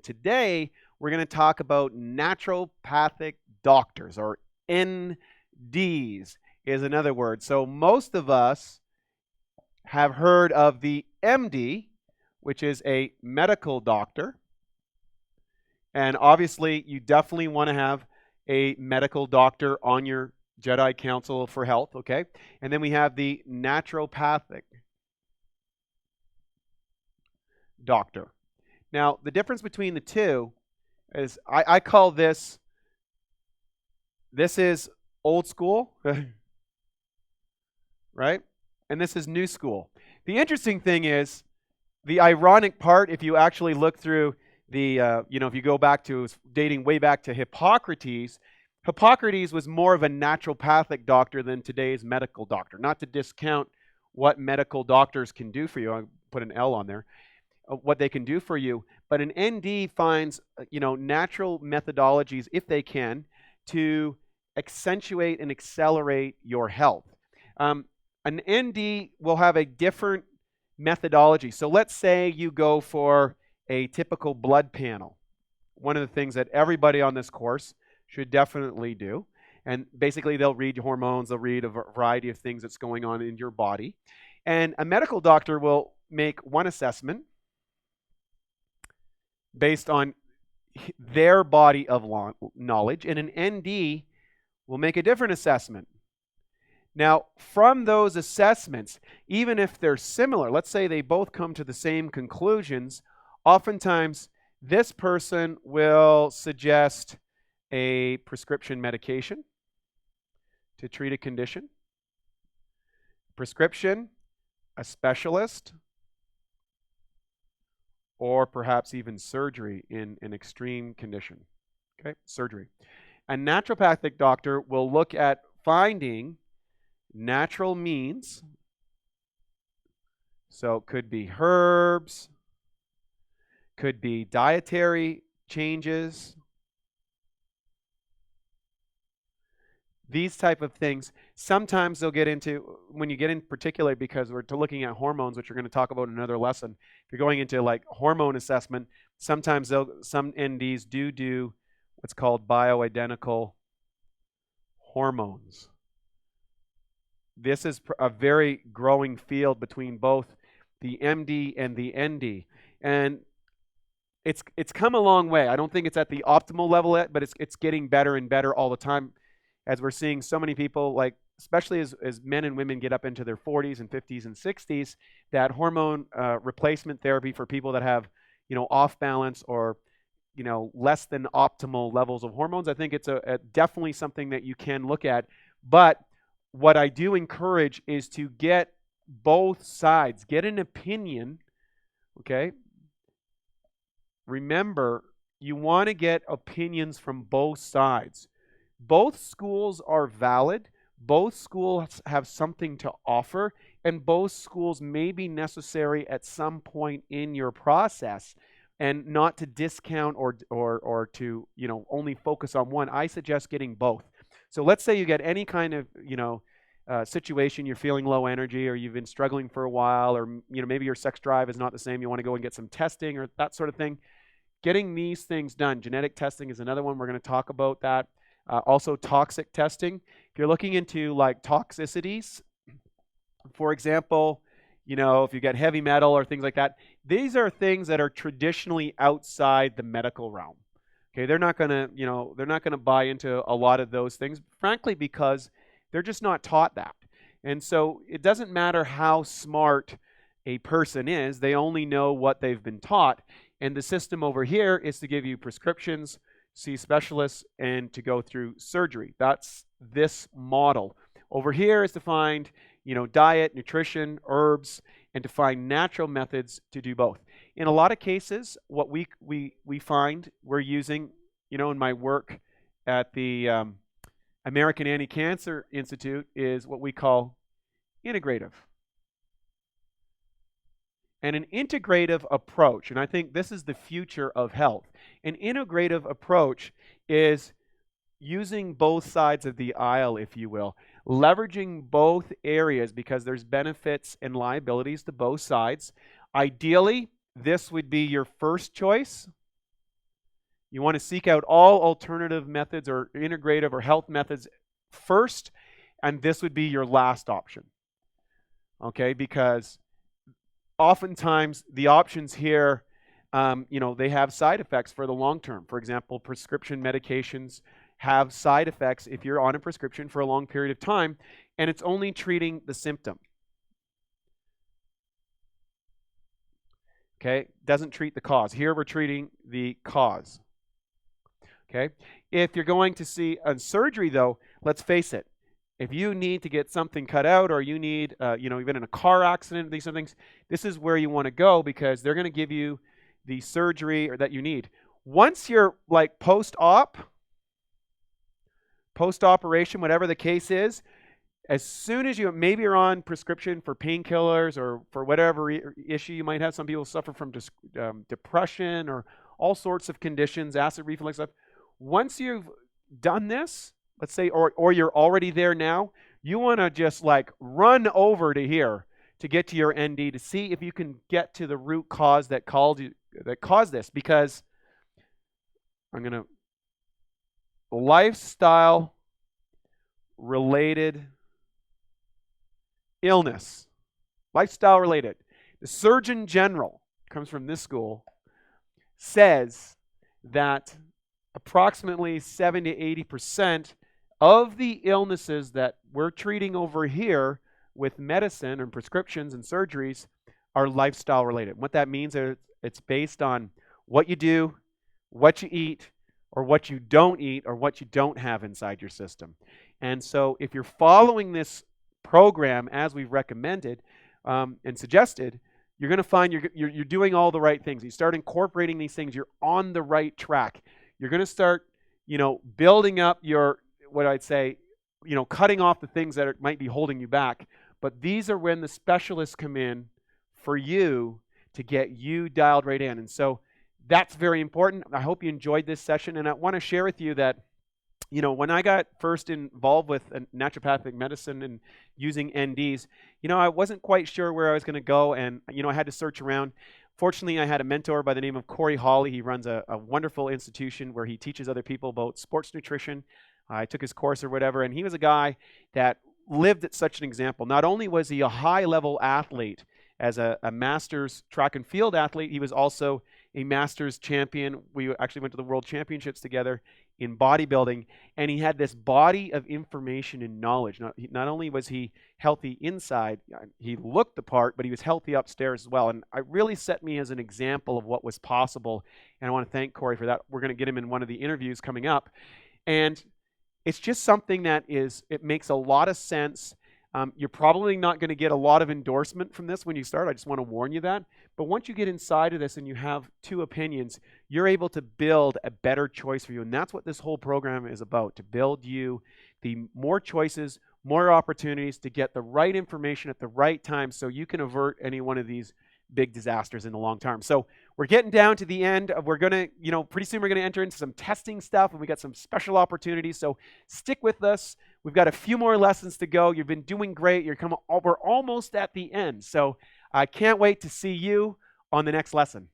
Today, we're going to talk about naturopathic doctors, or NDs is another word. So most of us have heard of the MD, which is a medical doctor. And obviously, you definitely want to have a medical doctor on your Jedi Council for Health, okay? And then we have the naturopathic doctor. Now, the difference between the two is I call this is old school, right? And this is new school. The interesting thing is, the ironic part, if you actually look through the, if you go back to, dating way back to Hippocrates, Hippocrates was more of a naturopathic doctor than today's medical doctor. Not to discount what medical doctors can do for you. I put an L on there. What they can do for you. But an ND finds, natural methodologies, if they can, to accentuate and accelerate your health. An ND will have a different methodology. So let's say you go for a typical blood panel. One of the things that everybody on this course should definitely do. And basically they'll read hormones, they'll read a variety of things that's going on in your body. And a medical doctor will make one assessment based on their body of knowledge, and an ND will make a different assessment. Now, from those assessments, even if they're similar, let's say they both come to the same conclusions, oftentimes this person will suggest a prescription medication to treat a condition, prescription, a specialist, or perhaps even surgery in an extreme condition. Okay, surgery. A naturopathic doctor will look at finding natural means. So it could be herbs, could be dietary changes, these type of things. Sometimes they'll get into, when you get in particular, because we're looking at hormones, which we're going to talk about in another lesson. If you're going into like hormone assessment, sometimes some NDs do what's called bioidentical hormones. This is a very growing field between both the MD and the ND. And it's come a long way. I don't think it's at the optimal level yet, but it's getting better and better all the time, as we're seeing so many people, like especially as men and women get up into their 40s and 50s and 60s, that hormone replacement therapy for people that have, off balance or, less than optimal levels of hormones. I think it's a definitely something that you can look at. But what I do encourage is to get both sides, get an opinion, okay? Remember, you want to get opinions from both sides. Both schools are valid, both schools have something to offer, and both schools may be necessary at some point in your process, and not to discount or to only focus on one. I suggest getting both. So let's say you get any kind of situation, you're feeling low energy, or you've been struggling for a while, or maybe your sex drive is not the same, you want to go and get some testing or that sort of thing. Getting these things done. Genetic testing is another one. We're going to talk about that. Also toxic testing. If you're looking into like toxicities, for example, if you get heavy metal or things like that, these are things that are traditionally outside the medical realm. Okay, they're not going to buy into a lot of those things, frankly, because they're just not taught that. And so it doesn't matter how smart a person is, they only know what they've been taught. And the system over here is to give you prescriptions, see specialists, and to go through surgery. That's this model. Over here is to find, diet, nutrition, herbs, and to find natural methods to do both. In a lot of cases, what we find we're using, in my work at the American Anti-Cancer Institute, is what we call integrative. And an integrative approach, and I think this is the future of health. An integrative approach is using both sides of the aisle, if you will, leveraging both areas because there's benefits and liabilities to both sides. Ideally, this would be your first choice, You want to seek out all alternative methods or integrative or health methods first, and this would be your last option. Okay, because oftentimes the options here, they have side effects for the long term. For example, prescription medications have side effects if you're on a prescription for a long period of time, and it's only treating the symptom. Okay, doesn't treat the cause. Here we're treating the cause. Okay, if you're going to see a surgery, though, let's face it. If you need to get something cut out, or you need, even in a car accident, these things, this is where you want to go, because they're going to give you the surgery or that you need. Once you're like post-operation, whatever the case is, as soon as maybe you're on prescription for painkillers or for whatever issue you might have. Some people suffer from depression or all sorts of conditions, acid reflux stuff. Once you've done this, let's say, or you're already there now, you want to just like run over to here to get to your ND to see if you can get to the root cause that caused this, because lifestyle related illness. Lifestyle related. The Surgeon General, comes from this school, says that approximately 70 to 80% of the illnesses that we're treating over here with medicine and prescriptions and surgeries are lifestyle related. What that means is it's based on what you do, what you eat, or what you don't eat, or what you don't have inside your system. And so if you're following this program as we've recommended and suggested, you're going to find you're doing all the right things. You start incorporating these things, you're on the right track. You're going to start, building up your, what I'd say, cutting off the things that might be holding you back. But these are when the specialists come in for you to get you dialed right in. And so that's very important. I hope you enjoyed this session. And I want to share with you that, when I got first involved with naturopathic medicine and using NDs, I wasn't quite sure where I was going to go. And, I had to search around. Fortunately, I had a mentor by the name of Corey Hawley. He runs a wonderful institution where he teaches other people about sports nutrition. I took his course or whatever, and he was a guy that lived at such an example. Not only was he a high-level athlete as a master's track and field athlete, he was also a master's champion. We actually went to the world championships together in bodybuilding, and he had this body of information and knowledge. Not only was he healthy inside, he looked the part, but he was healthy upstairs as well. And it really set me as an example of what was possible, and I want to thank Corey for that. We're going to get him in one of the interviews coming up. And it's just something that it makes a lot of sense. You're probably not going to get a lot of endorsement from this when you start. I just want to warn you that. But once you get inside of this and you have two opinions, you're able to build a better choice for you. And that's what this whole program is about, to build you the more choices, more opportunities to get the right information at the right time so you can avert any one of these big disasters in the long term. So we're getting down to the end. We're going to, pretty soon we're going to enter into some testing stuff, and we got some special opportunities. So stick with us. We've got a few more lessons to go. You've been doing great. We're almost at the end. So I can't wait to see you on the next lesson.